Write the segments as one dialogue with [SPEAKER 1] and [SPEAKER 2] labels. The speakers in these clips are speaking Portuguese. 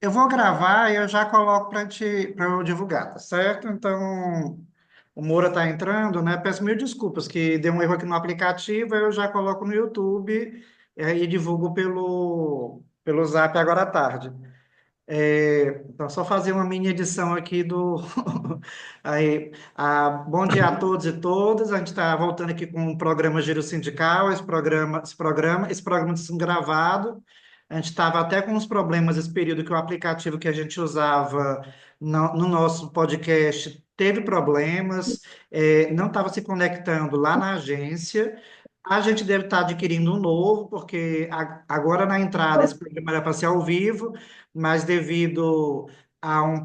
[SPEAKER 1] Eu vou gravar e eu já coloco para eu divulgar, tá certo? Então, o Moura está entrando, né? Peço mil desculpas que deu um erro aqui no aplicativo, eu já coloco no YouTube e divulgo pelo Zap agora à tarde. Então, só fazer uma mini edição aqui do. Aí, bom dia a todos e todas. A gente está voltando aqui com o programa Giro Sindical. Esse programa está sendo gravado. A gente estava até com uns problemas esse período que o aplicativo que a gente usava no nosso podcast teve problemas, não estava se conectando lá na agência. A gente deve estar adquirindo um novo, porque agora na entrada esse programa era para ser ao vivo, mas devido ao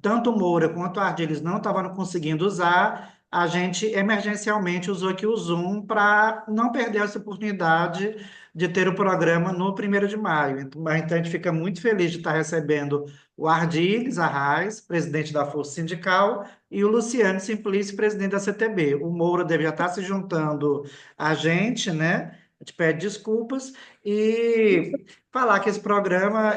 [SPEAKER 1] tanto o Moura quanto a Ardilhes não estavam conseguindo usar, a gente emergencialmente usou aqui o Zoom para não perder essa oportunidade de ter o programa no 1º de maio. Então, a gente fica muito feliz de estar recebendo o Ardilhes Arraes, presidente da Força Sindical, e o Luciano Simplício, presidente da CTB. O Moura deve já estar se juntando a gente, né? A gente pede desculpas e falar que esse programa,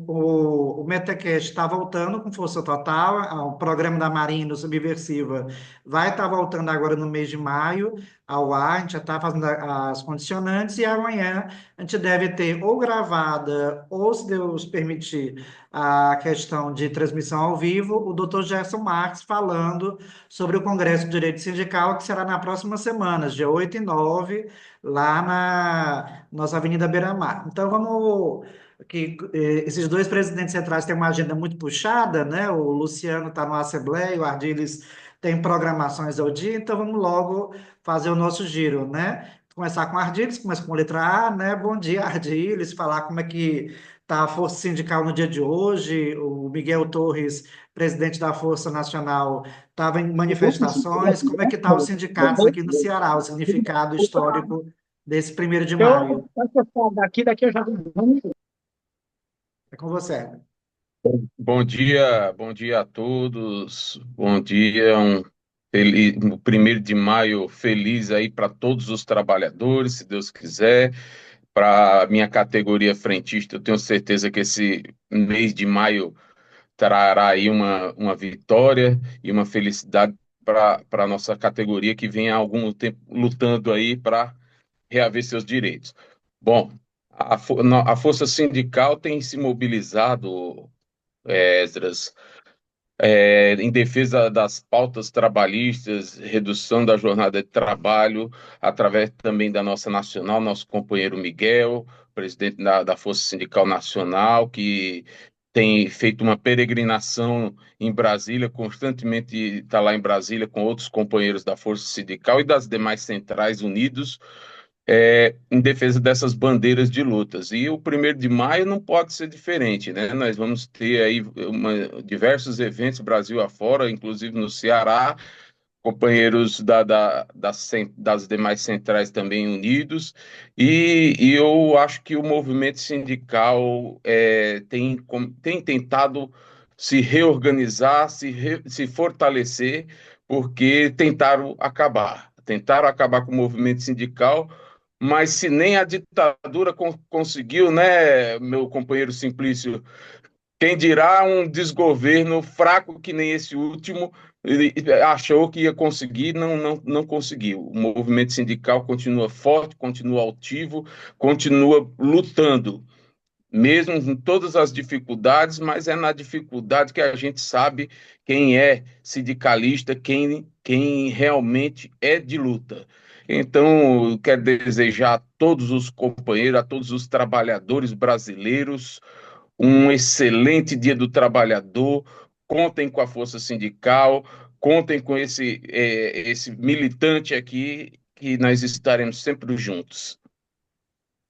[SPEAKER 1] o Metacast está voltando com força total, o programa da Marinha Subversiva vai estar voltando agora no mês de maio ao ar, a gente já está fazendo as condicionantes e amanhã a gente deve ter ou gravada, ou se Deus permitir, a questão de transmissão ao vivo, o Dr. Gerson Marques falando sobre o Congresso de Direito Sindical, que será na próxima semana, dia 8 e 9 lá na nossa Avenida Beira-Mar. Então, vamos. Esses dois presidentes centrais têm uma agenda muito puxada, né? O Luciano está na Assembleia, o Ardiles tem programações ao dia, então vamos logo fazer o nosso giro, né? Começar com Ardiles, começa com letra A, né? Bom dia, Ardiles, falar como é que está a Força Sindical no dia de hoje. O Miguel Torres, presidente da Força Nacional, estava em manifestações. Como é que estão os sindicatos aqui no Ceará, o significado histórico desse 1º de maio?
[SPEAKER 2] Eu posso daqui eu já vou.
[SPEAKER 1] É com você.
[SPEAKER 3] Bom dia a todos. Bom dia, um 1º de maio feliz aí para todos os trabalhadores, se Deus quiser. Para a minha categoria frentista, eu tenho certeza que esse mês de maio trará aí uma vitória e uma felicidade para a nossa categoria que vem há algum tempo lutando aí para reaver seus direitos. Bom, a Força Sindical tem se mobilizado, Esdras, em defesa das pautas trabalhistas, redução da jornada de trabalho, através também da nossa nacional, nosso companheiro Miguel, presidente da Força Sindical Nacional, que tem feito uma peregrinação em Brasília, constantemente está lá em Brasília com outros companheiros da Força Sindical e das demais centrais unidos, em defesa dessas bandeiras de lutas. E o 1º de maio não pode ser diferente, né? Nós vamos ter aí diversos eventos Brasil afora, inclusive no Ceará, companheiros das demais centrais também unidos, e eu acho que o movimento sindical tem tentado se reorganizar, se fortalecer, porque tentaram acabar com o movimento sindical, mas se nem a ditadura conseguiu, né, meu companheiro Simplício, quem dirá um desgoverno fraco que nem esse último, ele achou que ia conseguir, não conseguiu. O movimento sindical continua forte, continua altivo, continua lutando, mesmo com todas as dificuldades, mas é na dificuldade que a gente sabe quem é sindicalista, quem realmente é de luta. Então, eu quero desejar a todos os companheiros, a todos os trabalhadores brasileiros, um excelente Dia do Trabalhador. Contem com a força sindical, contem com esse militante aqui, que nós estaremos sempre juntos.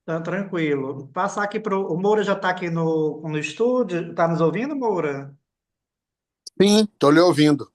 [SPEAKER 1] Então, tranquilo. Passar aqui para o Moura já está aqui no estúdio. Está nos ouvindo, Moura?
[SPEAKER 2] Sim, estou lhe ouvindo.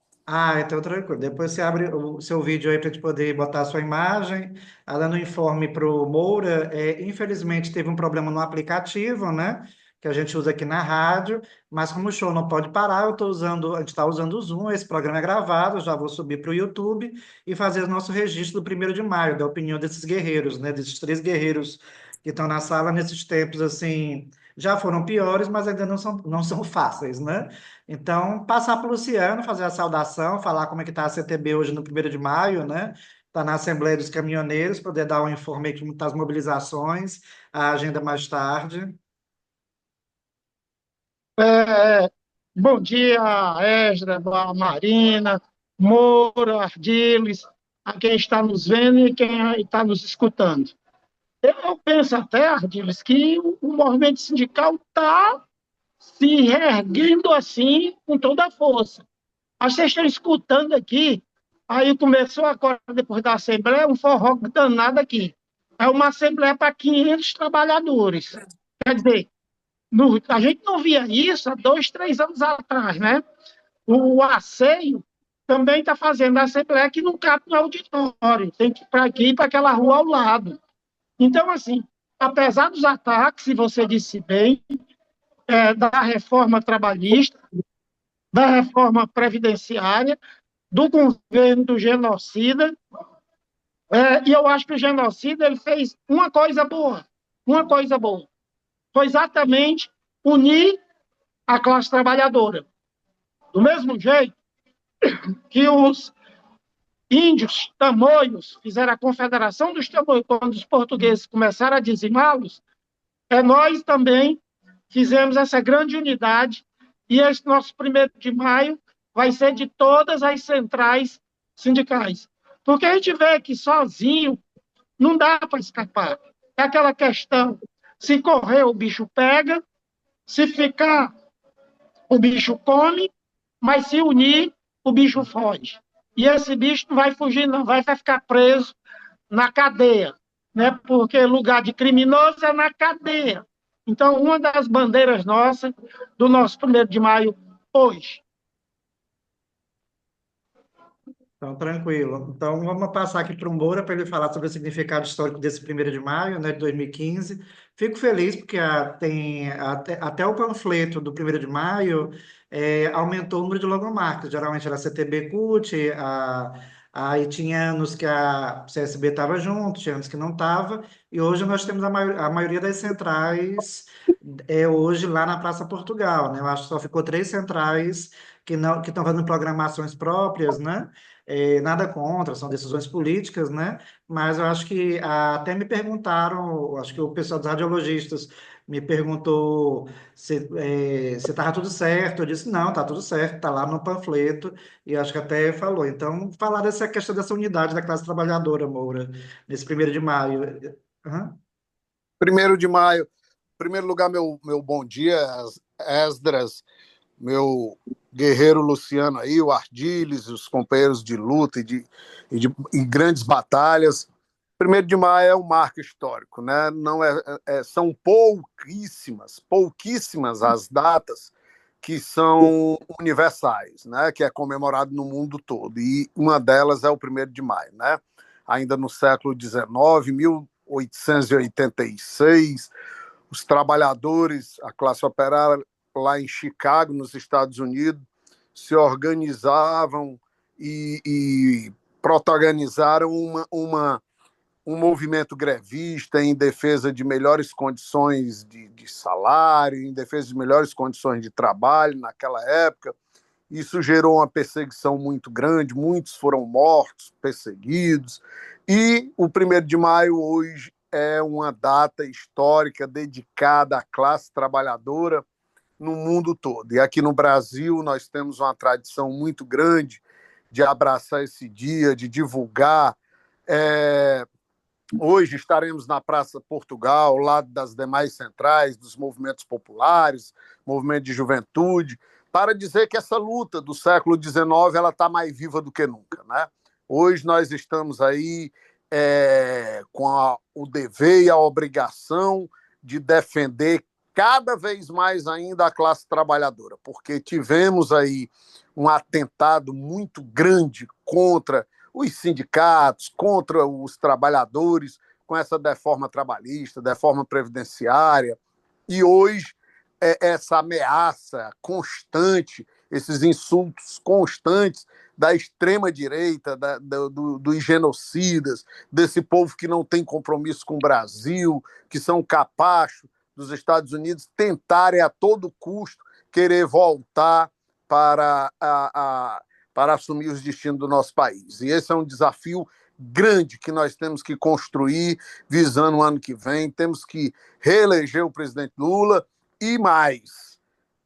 [SPEAKER 1] Então tranquilo. Depois você abre o seu vídeo aí para a gente poder botar a sua imagem. Dando um informe para o Moura, infelizmente teve um problema no aplicativo, né? Que a gente usa aqui na rádio, mas como o show não pode parar, a gente está usando o Zoom, esse programa é gravado, eu já vou subir para o YouTube e fazer o nosso registro do 1º de maio, da opinião desses guerreiros, né? Desses três guerreiros que estão na sala nesses tempos assim. Já foram piores, mas ainda não são fáceis, né? Então, passar para o Luciano, fazer a saudação, falar como é que está a CTB hoje no 1º de maio, né? Está na Assembleia dos Caminhoneiros, poder dar um informe como estão as mobilizações, a agenda mais tarde.
[SPEAKER 4] É, bom dia, Esdra, a Marina, Moura, Ardiles, a quem está nos vendo e quem está nos escutando. Eu penso até, Ardiles, que o movimento sindical está se reerguendo assim com toda a força. Mas vocês estão escutando aqui, aí começou agora, depois da Assembleia, um forró danado aqui. É uma Assembleia para 500 trabalhadores. Quer dizer, a gente não via isso há 2, 3 anos atrás, né? O Aceio também está fazendo a Assembleia que não cabe no auditório, tem que ir para aqui, para aquela rua ao lado. Então, assim, apesar dos ataques, se você disse bem, da reforma trabalhista, da reforma previdenciária, do governo do genocida, e eu acho que o genocida ele fez uma coisa boa, foi exatamente unir a classe trabalhadora. Do mesmo jeito que os índios tamoios fizeram a confederação dos tamoios quando os portugueses começaram a dizimá-los, nós também fizemos essa grande unidade e esse nosso 1º de maio vai ser de todas as centrais sindicais. Porque a gente vê que sozinho não dá para escapar. É aquela questão, se correr o bicho pega, se ficar o bicho come, mas se unir, o bicho foge. E esse bicho não vai fugir, não, vai ficar preso na cadeia, né? Porque lugar de criminoso é na cadeia. Então, uma das bandeiras nossas, do nosso 1º de maio, hoje.
[SPEAKER 1] Então, tranquilo. Então, vamos passar aqui para o Moura para ele falar sobre o significado histórico desse 1º de maio, né, de 2015. Fico feliz porque tem até o panfleto do 1º de maio aumentou o número de logomarcas. Geralmente era CTB CUT, aí tinha anos que a CSB estava junto, tinha anos que não estava, e hoje nós temos a maioria das centrais hoje lá na Praça Portugal, né? Eu acho que só ficou 3 centrais que não que estão fazendo programações próprias, né? Nada contra, são decisões políticas, né? Mas eu acho que até me perguntaram, acho que o pessoal dos radiologistas me perguntou se estava tudo certo. Eu disse, não, está tudo certo, está lá no panfleto, e acho que até falou. Então, falar dessa questão dessa unidade da classe trabalhadora, Moura, nesse 1º de maio. Aham.
[SPEAKER 2] 1º de maio, em primeiro lugar, meu bom dia, Esdras, meu guerreiro Luciano aí, o Ardiles, os companheiros de luta e grandes batalhas. 1º de maio é um marco histórico, né? Não são pouquíssimas as datas que são universais, né? Que é comemorado no mundo todo. E uma delas é o 1º de maio, né? Ainda no século XIX, 1886, os trabalhadores, a classe operária lá em Chicago, nos Estados Unidos, se organizavam e protagonizaram um movimento grevista em defesa de melhores condições de salário, em defesa de melhores condições de trabalho naquela época. Isso gerou uma perseguição muito grande, muitos foram mortos, perseguidos, e o 1º de maio hoje é uma data histórica dedicada à classe trabalhadora no mundo todo. E aqui no Brasil nós temos uma tradição muito grande de abraçar esse dia, de divulgar. Hoje estaremos na Praça Portugal, ao lado das demais centrais, dos movimentos populares, movimento de juventude, para dizer que essa luta do século XIX ela está mais viva do que nunca, né? Hoje nós estamos aí com o dever e a obrigação de defender cada vez mais ainda a classe trabalhadora, porque tivemos aí um atentado muito grande contra os sindicatos, contra os trabalhadores, com essa reforma trabalhista, reforma previdenciária, e hoje essa ameaça constante esses insultos constantes da extrema-direita, dos genocidas, desse povo que não tem compromisso com o Brasil, que são capachos dos Estados Unidos, tentarem a todo custo querer voltar para assumir os destinos do nosso país. E esse é um desafio grande que nós temos que construir visando o ano que vem. Temos que reeleger o presidente Lula e mais,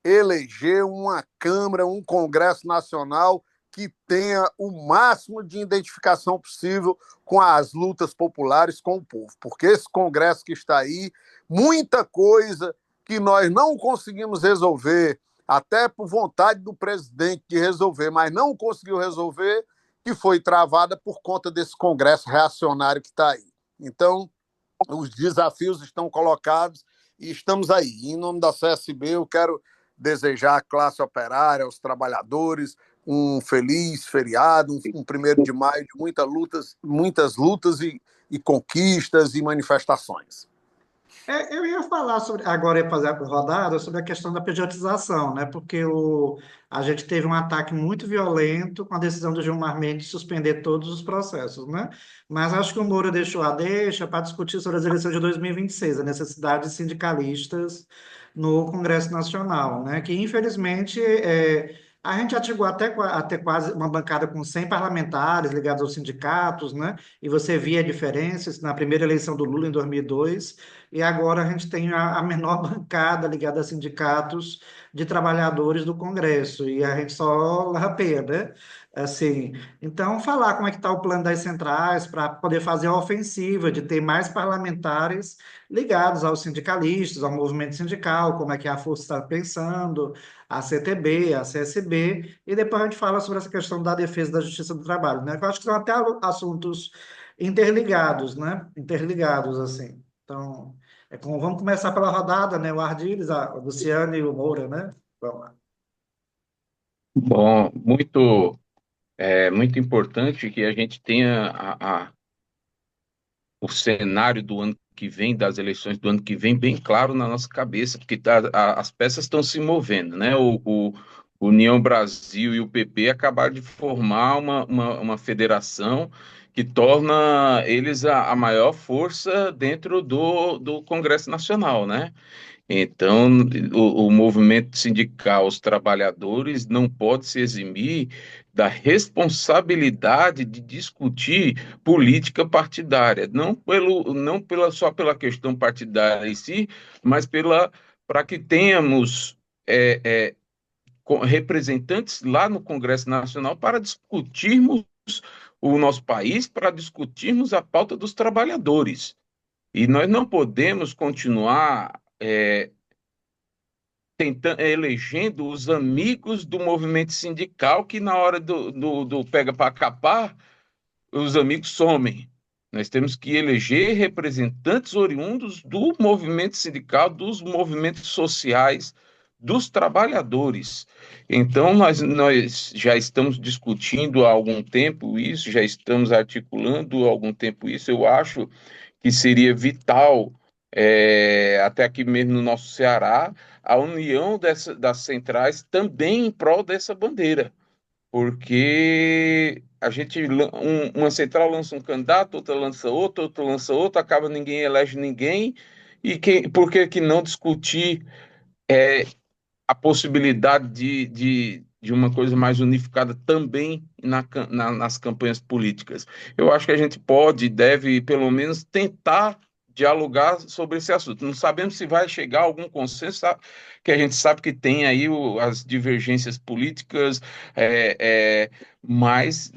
[SPEAKER 2] eleger uma Câmara, um Congresso Nacional que tenha o máximo de identificação possível com as lutas populares, com o povo. Porque esse Congresso que está aí, muita coisa que nós não conseguimos resolver, até por vontade do presidente de resolver, mas não conseguiu resolver, que foi travada por conta desse Congresso reacionário que está aí. Então, os desafios estão colocados e estamos aí. Em nome da CSB, eu quero desejar à classe operária, aos trabalhadores, um feliz feriado, um 1º de maio de muitas lutas e conquistas e manifestações.
[SPEAKER 1] Eu ia falar sobre, agora ia fazer a rodada sobre a questão da pejotização, né? Porque a gente teve um ataque muito violento com a decisão do Gilmar Mendes de suspender todos os processos, né? Mas acho que o Moura deixou a deixa para discutir sobre as eleições de 2026, a necessidade de sindicalistas no Congresso Nacional, né? Que infelizmente a gente já chegou até quase uma bancada com 100 parlamentares ligados aos sindicatos, né? E você via diferenças na primeira eleição do Lula em 2002. E agora a gente tem a menor bancada ligada a sindicatos de trabalhadores do Congresso, e a gente só larrapeia, né? Assim, então, falar como é que está o plano das centrais para poder fazer a ofensiva de ter mais parlamentares ligados aos sindicalistas, ao movimento sindical, como é que a Força está pensando, a CTB, a CSB, e depois a gente fala sobre essa questão da defesa da justiça do trabalho, né? Que eu acho que são até assuntos interligados, né? Interligados, assim. Então, vamos começar pela rodada, né? O Ardiles, a Luciane e o Moura, né? Vamos lá.
[SPEAKER 3] Bom, muito importante que a gente tenha o cenário do ano que vem, das eleições do ano que vem, bem claro na nossa cabeça, porque as peças estão se movendo, né? O União Brasil e o PP acabaram de formar uma federação que torna eles a maior força dentro do Congresso Nacional, né? Então, o movimento sindical, os trabalhadores, não pode se eximir da responsabilidade de discutir política partidária, não só pela questão partidária em si, mas para que tenhamos representantes lá no Congresso Nacional para discutirmos o nosso país, para discutirmos a pauta dos trabalhadores. E nós não podemos continuar elegendo os amigos do movimento sindical que na hora do pega para capar, os amigos somem. Nós temos que eleger representantes oriundos do movimento sindical, dos movimentos sociais, dos trabalhadores. Então, nós já estamos discutindo há algum tempo isso, já estamos articulando há algum tempo isso. Eu acho que seria vital, até aqui mesmo no nosso Ceará, a união das centrais também em prol dessa bandeira, porque uma central lança um candidato, outra lança outro, acaba ninguém elege ninguém, e por que não discutir a possibilidade de uma coisa mais unificada também nas campanhas políticas? Eu acho que a gente pode e deve, pelo menos, tentar dialogar sobre esse assunto. Não sabemos se vai chegar a algum consenso, que a gente sabe que tem aí as divergências políticas, mas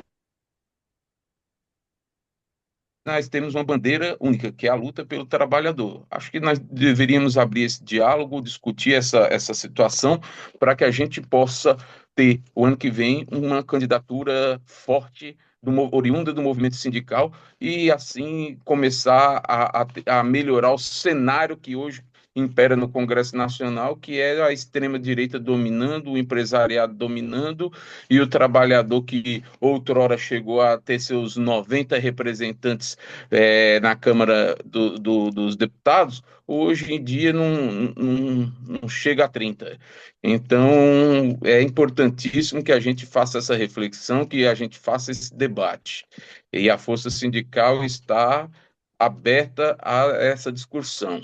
[SPEAKER 3] nós temos uma bandeira única, que é a luta pelo trabalhador. Acho que nós deveríamos abrir esse diálogo, discutir essa situação, para que a gente possa ter, o ano que vem, uma candidatura forte, oriunda do movimento sindical, e assim começar a melhorar o cenário que hoje impera no Congresso Nacional, que é a extrema-direita dominando, o empresariado dominando, e o trabalhador que outrora chegou a ter seus 90 representantes na Câmara dos Deputados, hoje em dia não chega a 30. Então, é importantíssimo que a gente faça essa reflexão, que a gente faça esse debate. E a Força Sindical está aberta a essa discussão.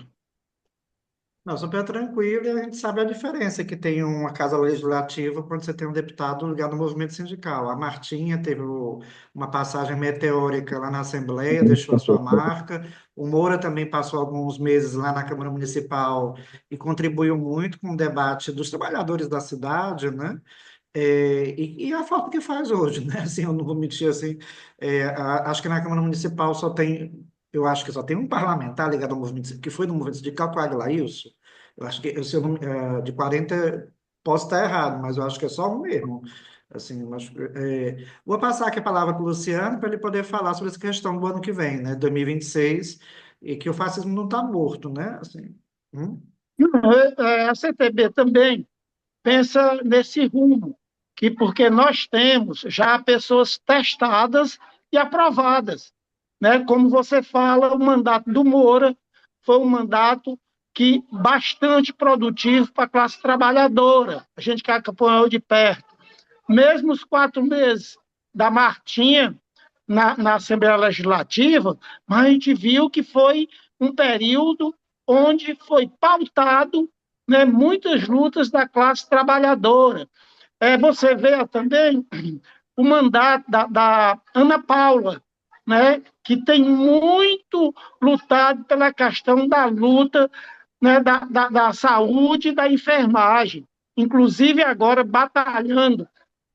[SPEAKER 1] Não, super tranquilo, e a gente sabe a diferença que tem uma casa legislativa quando você tem um deputado ligado ao movimento sindical. A Martinha teve uma passagem meteórica lá na Assembleia, deixou a sua marca. O Moura também passou alguns meses lá na Câmara Municipal e contribuiu muito com o debate dos trabalhadores da cidade, né? E a forma que faz hoje, né? Assim, eu não vou mentir assim. Acho que na Câmara Municipal eu acho que só tem um parlamentar ligado ao movimento, que foi do movimento sindical, que é o Aglaílson. Eu acho que, se eu não, de 40, posso estar errado, mas eu acho que é só um mesmo. Assim, vou passar aqui a palavra para o Luciano para ele poder falar sobre essa questão do ano que vem, né? 2026, e que o fascismo não está morto, né? Assim,
[SPEAKER 4] A CTB também pensa nesse rumo, que porque nós temos já pessoas testadas e aprovadas, né? Como você fala, o mandato do Moura foi um mandato que bastante produtivo para a classe trabalhadora, a gente que acompanhou de perto. Mesmo os 4 meses da Martinha na Assembleia Legislativa, mas a gente viu que foi um período onde foi pautado, né, muitas lutas da classe trabalhadora. Você vê também o mandato da Ana Paula, né, que tem muito lutado pela questão da luta, né, da saúde e da enfermagem, inclusive agora batalhando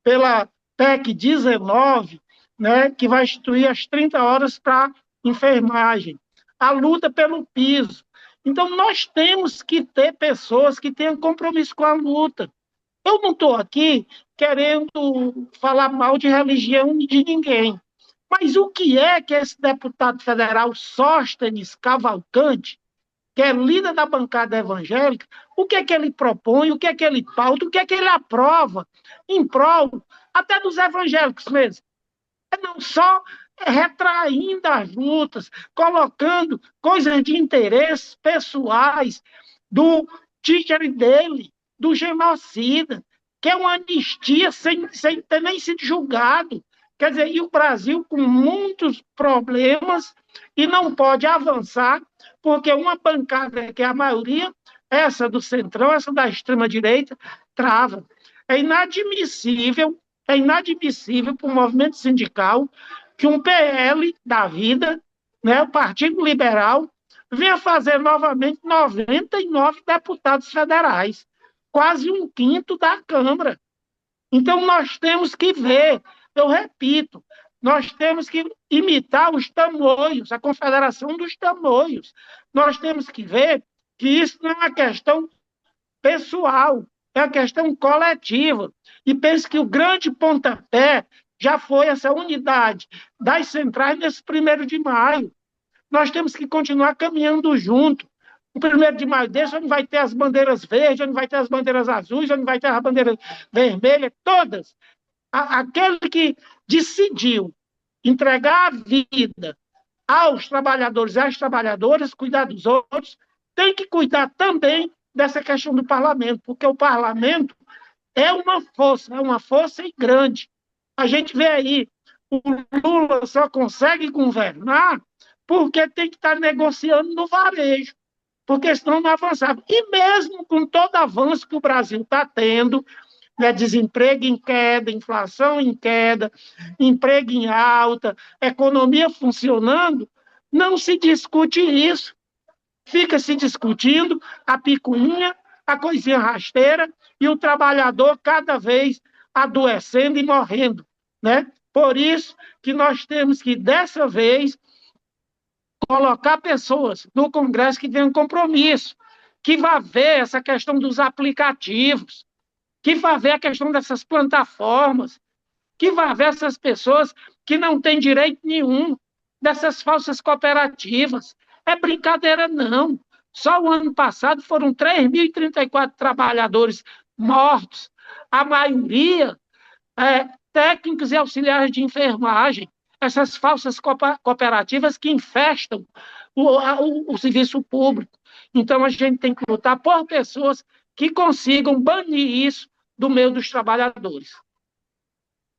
[SPEAKER 4] pela PEC 19, né, que vai instituir as 30 horas para enfermagem, a luta pelo piso. Então, nós temos que ter pessoas que tenham compromisso com a luta. Eu não estou aqui querendo falar mal de religião de ninguém, mas o que é que esse deputado federal Sóstenes Cavalcante, que é líder da bancada evangélica, o que é que ele propõe, o que é que ele pauta, o que é que ele aprova em prol até dos evangélicos mesmo? Não só retraindo as lutas, colocando coisas de interesses pessoais do teacher dele, do genocida, que é uma anistia sem ter nem sido julgado. Quer dizer, e o Brasil com muitos problemas e não pode avançar, porque uma bancada, que é a maioria, essa do Centrão, essa da extrema-direita, trava. É inadmissível para o movimento sindical que um PL da vida, né, o Partido Liberal, venha fazer novamente 99 deputados federais, quase um quinto da Câmara. Então, nós temos que ver, eu repito, nós temos que imitar os tamoios, a Confederação dos Tamoios. Nós temos que ver que isso não é uma questão pessoal, é uma questão coletiva. E penso que o grande pontapé já foi essa unidade das centrais nesse 1º de maio. Nós temos que continuar caminhando junto. O 1º de maio desse, onde vai ter as bandeiras verdes, onde vai ter as bandeiras azuis, onde vai ter as bandeiras vermelhas, todas. Aquele que decidiu entregar a vida aos trabalhadores e às trabalhadoras, cuidar dos outros, tem que cuidar também dessa questão do parlamento, porque o parlamento é uma força grande. A gente vê aí, o Lula só consegue governar porque tem que estar negociando no varejo, porque senão não avançava. E mesmo com todo avanço que o Brasil está tendo, né, desemprego em queda, inflação em queda, emprego em alta, economia funcionando, não se discute isso. Fica se discutindo a picuinha, a coisinha rasteira, e o trabalhador cada vez adoecendo e morrendo, né? Por isso que nós temos que, dessa vez, colocar pessoas no Congresso que tenham compromisso, que vá ver essa questão dos aplicativos, que vá ver a questão dessas plataformas, que vá ver essas pessoas que não têm direito nenhum, dessas falsas cooperativas. É brincadeira, não. Só o ano passado foram 3.034 trabalhadores mortos, a maioria técnicos e auxiliares de enfermagem, essas falsas cooperativas que infestam o serviço público. Então, a gente tem que lutar por pessoas que consigam banir isso do meio dos trabalhadores.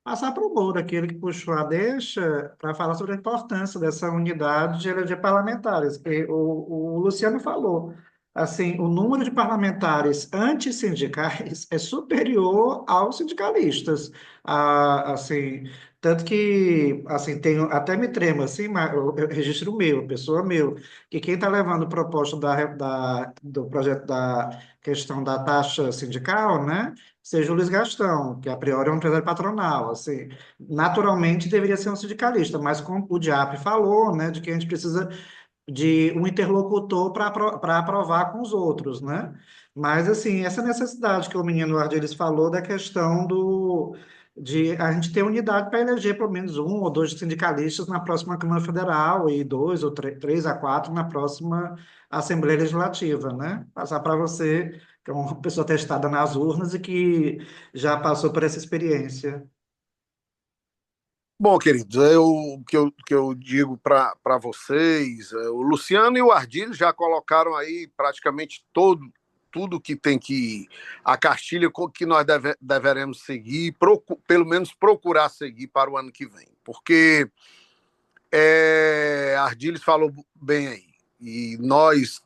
[SPEAKER 1] Passar para o Moura, aquele que puxou a deixa, para falar sobre a importância dessa unidade de eleger parlamentares. Que o Luciano falou, assim, o número de parlamentares antissindicais é superior aos sindicalistas. Assim, tanto que, assim, tenho, até me tremo, assim, mas eu registro meu, pessoa meu, que quem está levando o proposto do projeto da questão da taxa sindical, né? Seja o Luiz Gastão, que a priori é um empresário patronal, assim, naturalmente deveria ser um sindicalista, mas como o Diap falou, né, de que a gente precisa de um interlocutor para aprovar com os outros, né? Mas, assim, essa necessidade que o menino Ardiles falou da questão de a gente ter unidade para eleger pelo menos um ou dois sindicalistas na próxima Câmara Federal e dois ou três a quatro na próxima Assembleia Legislativa, né? Passar para você, que é uma pessoa testada nas urnas e que já passou por essa experiência.
[SPEAKER 2] Bom, queridos, o que eu digo para vocês, o Luciano e o Ardilho já colocaram aí praticamente tudo que tem que a cartilha que nós deveremos seguir, pelo menos procurar seguir para o ano que vem, porque Ardilho falou bem aí, e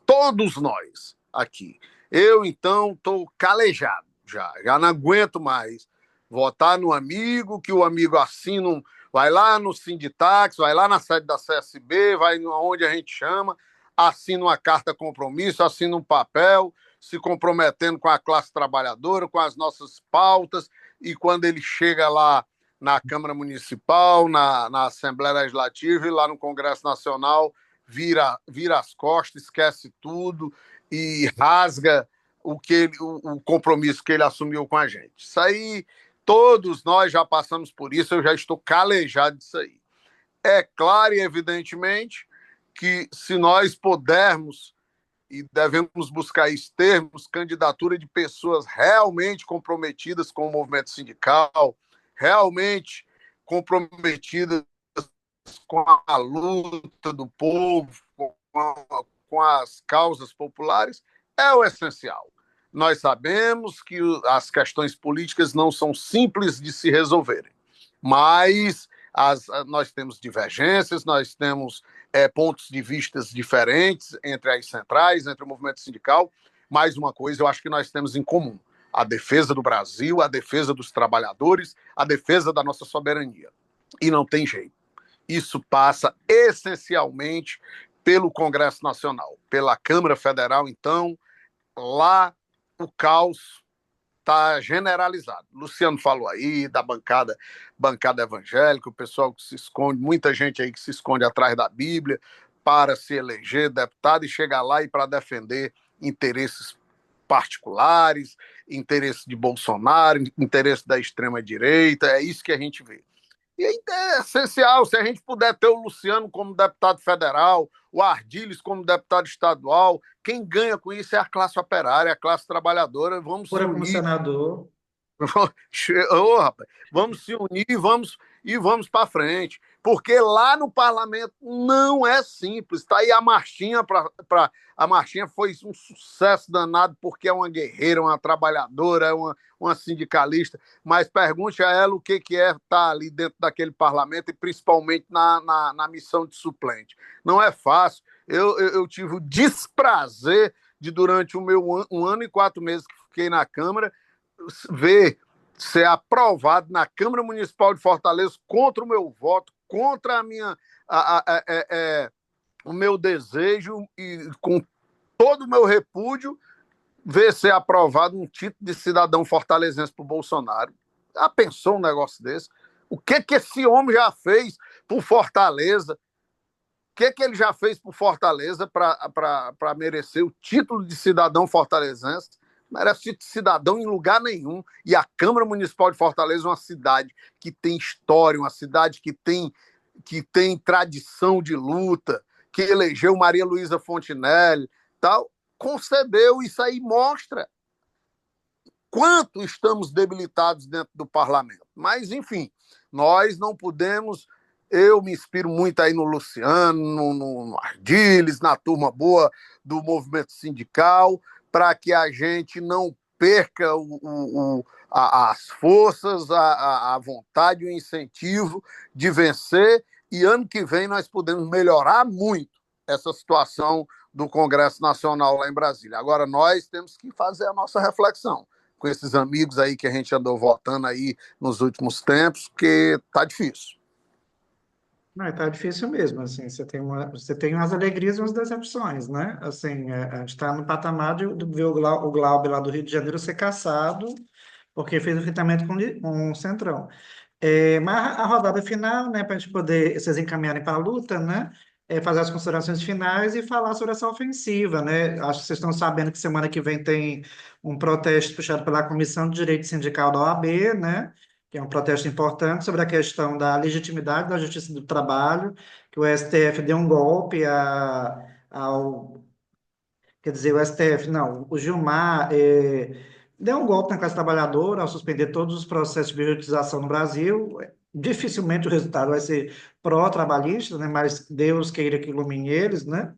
[SPEAKER 2] todos nós aqui, eu então estou calejado, já não aguento mais votar no amigo, que o amigo assina vai lá no Sinditax, vai lá na sede da CSB, vai onde a gente chama, assina uma carta compromisso, assina um papel, se comprometendo com a classe trabalhadora, com as nossas pautas, e quando ele chega lá na Câmara Municipal, na Assembleia Legislativa e lá no Congresso Nacional, vira as costas, esquece tudo e rasga o compromisso que ele assumiu com a gente. Isso aí, todos nós já passamos por isso, eu já estou calejado disso aí. É claro e evidentemente que se nós pudermos e devemos buscar isso, termos candidatura de pessoas realmente comprometidas com o movimento sindical, realmente comprometidas com a luta do povo, com as causas populares, é o essencial. Nós sabemos que as questões políticas não são simples de se resolverem, mas nós temos divergências, nós temos pontos de vistas diferentes entre as centrais, entre o movimento sindical. Mais uma coisa eu acho que nós temos em comum: a defesa do Brasil, a defesa dos trabalhadores, a defesa da nossa soberania. E não tem jeito. Isso passa essencialmente pelo Congresso Nacional, pela Câmara Federal. Então, lá o caos está generalizado. Luciano falou aí da bancada evangélica, o pessoal que se esconde, muita gente aí que se esconde atrás da Bíblia para se eleger deputado e chegar lá e para defender interesses particulares, interesse de Bolsonaro, interesse da extrema-direita. É isso que a gente vê. E é essencial, se a gente puder ter o Luciano como deputado federal, o Ardiles como deputado estadual, quem ganha com isso é a classe operária, a classe trabalhadora. Vamos se
[SPEAKER 1] Fora como
[SPEAKER 2] unir.
[SPEAKER 1] senador.
[SPEAKER 2] Oh, rapaz, vamos se unir e vamos para frente. Porque lá no parlamento não é simples. Está aí a marchinha. A marchinha foi um sucesso danado, porque é uma guerreira, uma trabalhadora, é uma sindicalista. Mas pergunte a ela o que é estar ali dentro daquele parlamento e principalmente na missão de suplente. Não é fácil. Eu tive o desprazer de, durante o meu 1 ano e 4 meses que fiquei na Câmara, ver ser aprovado na Câmara Municipal de Fortaleza contra o meu voto, contra o meu desejo e com todo o meu repúdio, ver ser aprovado um título de cidadão fortalezense para o Bolsonaro. Já pensou um negócio desse? O que esse homem já fez por Fortaleza? O que ele já fez por Fortaleza para merecer o título de cidadão fortalezense? Merece cidadão em lugar nenhum. E a Câmara Municipal de Fortaleza é uma cidade que tem história, uma cidade que tem tradição de luta, que elegeu Maria Luísa Fontinelli, tal, concedeu. Isso aí mostra quanto estamos debilitados dentro do parlamento. Mas, enfim, nós não podemos... Eu me inspiro muito aí no Luciano, no Ardiles, na turma boa do movimento sindical, para que a gente não perca as forças, a vontade, o incentivo de vencer, e ano que vem nós podemos melhorar muito essa situação do Congresso Nacional lá em Brasília. Agora nós temos que fazer a nossa reflexão com esses amigos aí que a gente andou votando aí nos últimos tempos, porque tá difícil.
[SPEAKER 1] Não, tá difícil mesmo, assim, você tem umas alegrias e umas decepções, né? Assim, a gente está no patamar de ver o Glaube lá do Rio de Janeiro ser cassado, porque fez o enfrentamento com o Centrão. Mas a rodada final, né, para a gente poder vocês encaminharem para a luta, né, fazer as considerações finais e falar sobre essa ofensiva, né? Acho que vocês estão sabendo que semana que vem tem um protesto puxado pela Comissão de Direito Sindical da OAB, né? Que é um protesto importante sobre a questão da legitimidade da Justiça do Trabalho, que o STF deu um golpe ao quer dizer, o STF, não, o Gilmar deu um golpe na classe trabalhadora ao suspender todos os processos de privatização no Brasil. Dificilmente o resultado vai ser pró-trabalhista, né? Mas Deus queira que ilumine eles, né?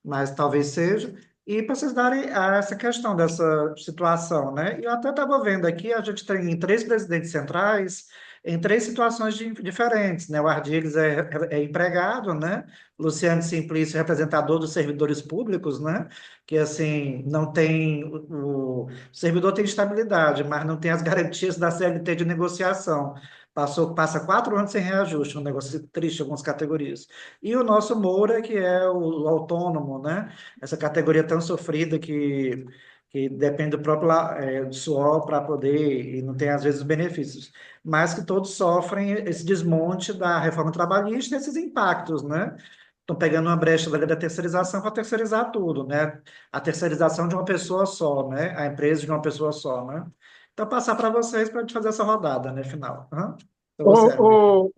[SPEAKER 1] Mas talvez seja. E para vocês darem essa questão dessa situação, né? Eu até estava vendo aqui, a gente tem três presidentes centrais em três situações diferentes, né? O Ardires é empregado, né? Luciano Simplício, representador dos servidores públicos, né? Que assim não tem o servidor tem estabilidade, mas não tem as garantias da CLT de negociação. Passa 4 anos sem reajuste, um negócio triste em algumas categorias. E o nosso Moura, que é o autônomo, né? Essa categoria tão sofrida que depende do próprio do suor para poder, e não tem às vezes os benefícios, mas que todos sofrem esse desmonte da reforma trabalhista e esses impactos, né? Estão pegando uma brecha da terceirização para terceirizar tudo, né? A terceirização de uma pessoa só, né? A empresa de uma pessoa só, né? Então, passar para vocês para a gente fazer essa rodada, né, final. Uhum. Então,
[SPEAKER 4] Ô,
[SPEAKER 1] você,
[SPEAKER 4] ô,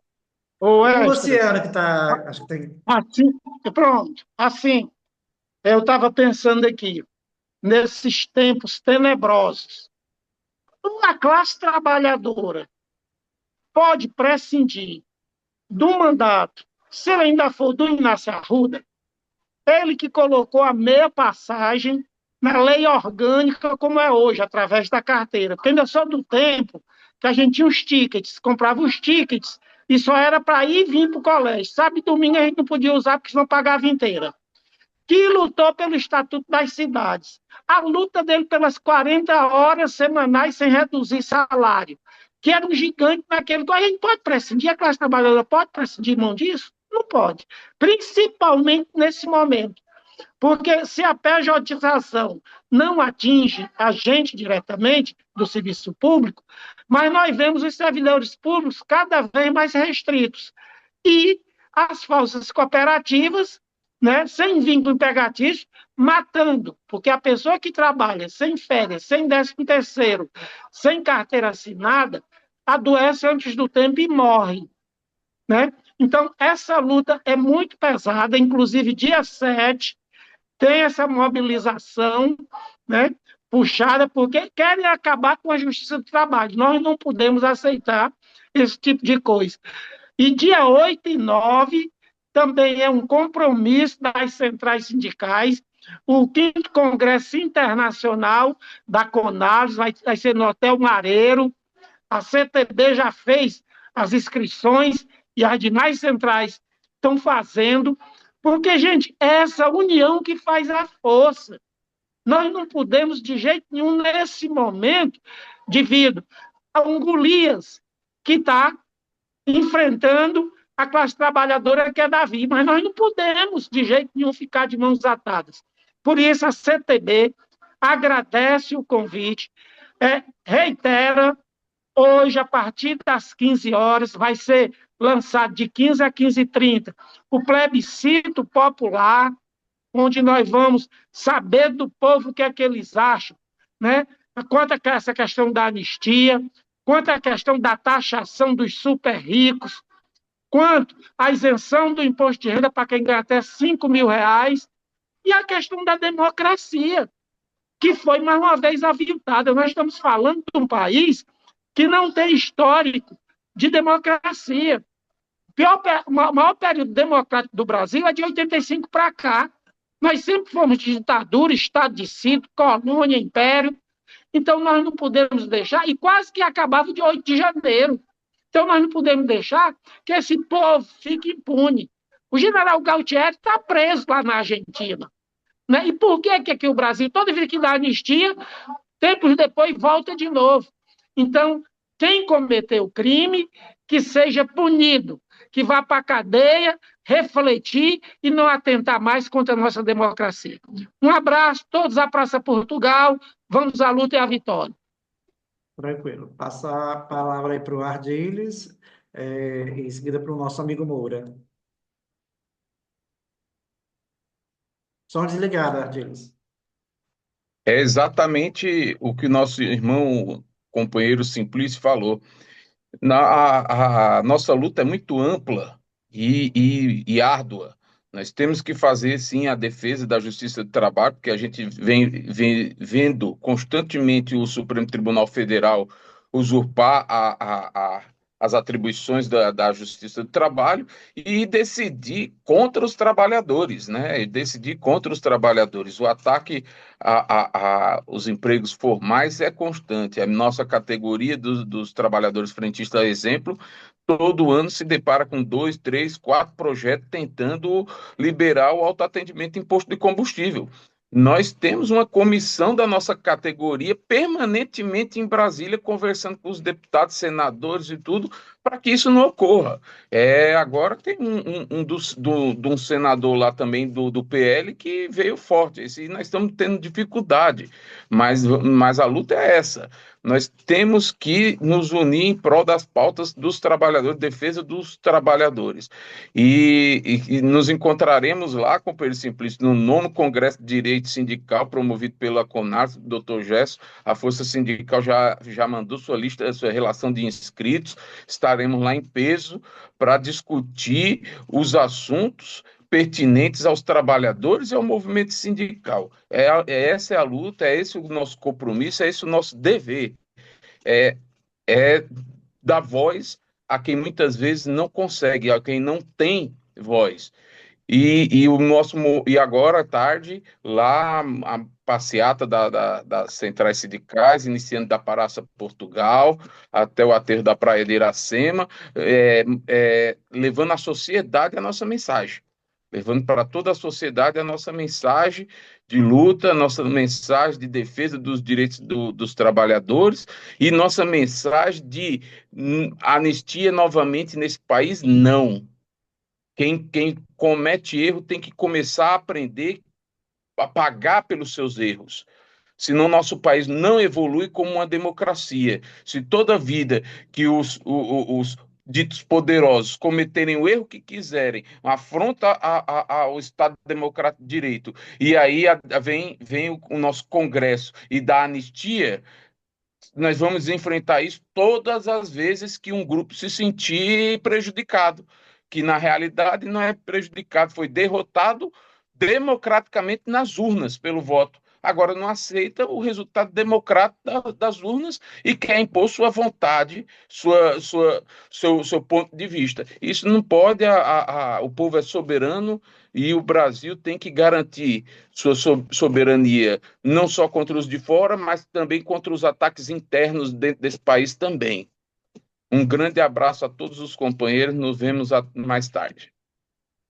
[SPEAKER 4] ô,
[SPEAKER 1] o
[SPEAKER 4] Esdras,
[SPEAKER 1] Luciano, que está, acho que tem...
[SPEAKER 4] assim, pronto, assim, eu estava pensando aqui, nesses tempos tenebrosos, uma classe trabalhadora pode prescindir do mandato, se ele ainda for do Inácio Arruda, ele que colocou a meia passagem na lei orgânica como é hoje, através da carteira, porque ainda sou do tempo que a gente tinha os tickets, comprava os tickets e só era para ir e vir para o colégio. Sabe, domingo a gente não podia usar porque senão pagava inteira. Que lutou pelo Estatuto das Cidades. A luta dele pelas 40 horas semanais sem reduzir salário, que era um gigante naquele... A gente pode prescindir, a classe trabalhadora pode prescindir mão disso? Não pode. Principalmente nesse momento. Porque se a pejotização não atinge a gente diretamente do serviço público, mas nós vemos os servidores públicos cada vez mais restritos. E as falsas cooperativas, né, sem vínculo empregatício, matando, porque a pessoa que trabalha sem férias, sem 13º, sem carteira assinada, adoece antes do tempo e morre, né? Então, essa luta é muito pesada, inclusive dia 7 tem essa mobilização, né, puxada, porque querem acabar com a justiça do trabalho. Nós não podemos aceitar esse tipo de coisa. E dia 8 e 9 também é um compromisso das centrais sindicais, o 5º Congresso Internacional da CONALES vai ser no Hotel Mareiro, a CTB já fez as inscrições e as demais centrais estão fazendo, porque, gente, é essa união que faz a força. Nós não podemos, de jeito nenhum, nesse momento, devido a um Golias que está enfrentando a classe trabalhadora que é Davi, mas nós não podemos, de jeito nenhum, ficar de mãos atadas. Por isso, a CTB agradece o convite, reitera, hoje, a partir das 15 horas, vai ser lançado de 15 a 15h30 o plebiscito popular, onde nós vamos saber do povo o que é que eles acham, né? Quanto a essa questão da anistia, quanto à questão da taxação dos super ricos, quanto à isenção do imposto de renda para quem ganha até R$ 5.000, E a questão da democracia, que foi, mais uma vez, aviltada. Nós estamos falando de um país que não tem histórico de democracia. O maior período democrático do Brasil é de 85 para cá. Nós sempre fomos de ditadura, Estado de sítio, colônia, império. Então, nós não podemos deixar, e quase que acabava de 8 de janeiro. Então, nós não podemos deixar que esse povo fique impune. O general Galtieri está preso lá na Argentina. Né? E por que aqui o Brasil, toda vez que dá anistia, tempos depois volta de novo? Então, quem cometeu o crime, que seja punido, que vá para a cadeia, refletir e não atentar mais contra a nossa democracia. Um abraço, todos à Praça Portugal, vamos à luta e à vitória.
[SPEAKER 1] Tranquilo. Passar a palavra aí para o Ardiles, em seguida para o nosso amigo Moura. Som desligado, Ardiles.
[SPEAKER 3] É exatamente o que nosso irmão, companheiro Simplício falou. A nossa luta é muito ampla e árdua. Nós temos que fazer, sim, a defesa da justiça do trabalho, porque a gente vem vendo constantemente o Supremo Tribunal Federal usurpar as atribuições da justiça do trabalho e decidir contra os trabalhadores, né? E decidir contra os trabalhadores. O ataque os empregos formais é constante. A nossa categoria dos trabalhadores frentistas, exemplo, todo ano se depara com 2, 3, 4 projetos tentando liberar o autoatendimento em posto de combustível. Nós temos uma comissão da nossa categoria permanentemente em Brasília, conversando com os deputados, senadores e tudo, para que isso não ocorra. Agora tem um senador lá também do PL que veio forte. E nós estamos tendo dificuldade, mas a luta é essa. Nós temos que nos unir em prol das pautas dos trabalhadores, defesa dos trabalhadores. E nos encontraremos lá, companheiro Simplício, no 9º Congresso de Direito Sindical, promovido pela CONARS, Dr. Gesso. A Força Sindical já mandou sua lista, sua relação de inscritos. Estaremos lá em peso para discutir os assuntos pertinentes aos trabalhadores e ao movimento sindical. Essa é a luta, é esse o nosso compromisso, é esse o nosso dever. É, é dar voz a quem muitas vezes não consegue, a quem não tem voz. E agora à tarde, lá a passeata das centrais sindicais, iniciando da Praça Portugal até o aterro da Praia de Iracema, levando à sociedade a nossa mensagem, levando para toda a sociedade a nossa mensagem de luta, a nossa mensagem de defesa dos direitos dos trabalhadores e nossa mensagem de anistia novamente nesse país, não. Quem comete erro tem que começar a aprender a pagar pelos seus erros. Senão nosso país não evolui como uma democracia. Se toda vida que os ditos poderosos cometerem o erro que quiserem, afronta ao Estado Democrático de Direito, e aí vem o nosso Congresso e dá anistia, nós vamos enfrentar isso todas as vezes que um grupo se sentir prejudicado, que na realidade não é prejudicado, foi derrotado democraticamente nas urnas pelo voto. Agora não aceita o resultado democrático das urnas e quer impor sua vontade, seu ponto de vista. Isso não pode, o povo é soberano e o Brasil tem que garantir sua soberania, não só contra os de fora, mas também contra os ataques internos dentro desse país também. Um grande abraço a todos os companheiros, nos vemos mais tarde.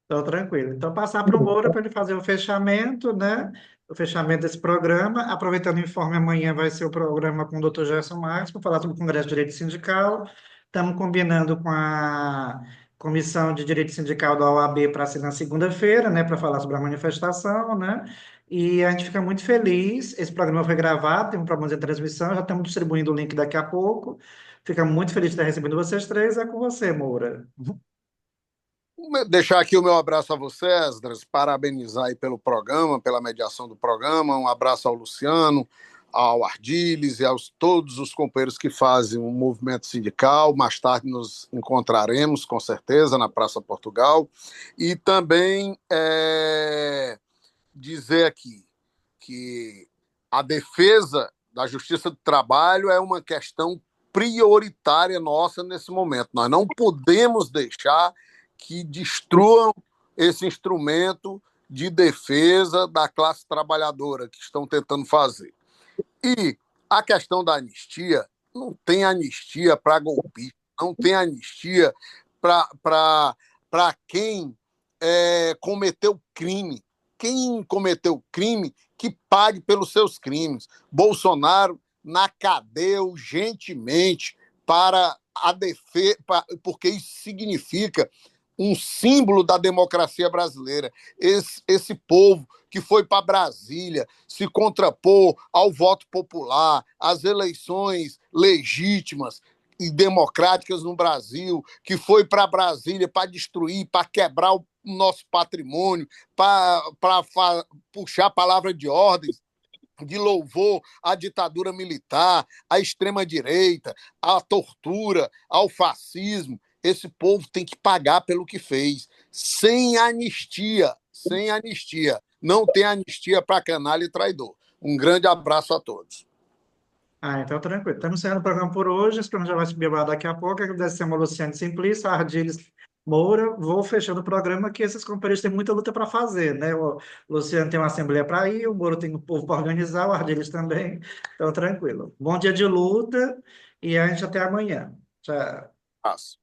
[SPEAKER 1] Então, tranquilo. Então, passar para o Moura para ele fazer o fechamento, né? O fechamento desse programa. Aproveitando o informe, amanhã vai ser o programa com o Dr. Gerson Marques para falar sobre o Congresso de Direito Sindical. Estamos combinando com a Comissão de Direito Sindical da OAB para ser na segunda-feira, né? Para falar sobre a manifestação, né? E a gente fica muito feliz. Esse programa foi gravado, tem um problema de transmissão, já estamos distribuindo o link daqui a pouco. Fica muito feliz de estar recebendo vocês três. É com você, Moura.
[SPEAKER 2] Deixar aqui o meu abraço a você, Esdras, parabenizar aí pelo programa, pela mediação do programa, um abraço ao Luciano, ao Ardiles e aos todos os companheiros que fazem o movimento sindical. Mais tarde nos encontraremos, com certeza, na Praça Portugal. E também dizer aqui que a defesa da justiça do trabalho é uma questão prioritária nossa nesse momento. Nós não podemos deixar que destruam esse instrumento de defesa da classe trabalhadora que estão tentando fazer. E a questão da anistia, não tem anistia para golpistas, não tem anistia para quem cometeu crime. Quem cometeu crime, que pague pelos seus crimes. Bolsonaro na cadeia urgentemente para a defesa, porque isso significa um símbolo da democracia brasileira. Esse povo que foi para Brasília se contrapor ao voto popular, às eleições legítimas e democráticas no Brasil, que foi para Brasília para destruir, para quebrar o nosso patrimônio, para puxar a palavra de ordens, de louvor à ditadura militar, à extrema-direita, à tortura, ao fascismo. Esse povo tem que pagar pelo que fez, sem anistia, sem anistia. Não tem anistia para canalha e traidor. Um grande abraço a todos.
[SPEAKER 1] Então tranquilo. Estamos encerrando o programa por hoje. Esse programa já vai subir daqui a pouco. Agradecemos a Luciane Simplício, a Ardiles Moura. Vou fechando o programa, que esses companheiros têm muita luta para fazer, né? O Luciano tem uma assembleia para ir, o Moura tem um povo para organizar, o Ardiles também. Então, tranquilo. Bom dia de luta e a gente até amanhã. Tchau.
[SPEAKER 2] Abraço.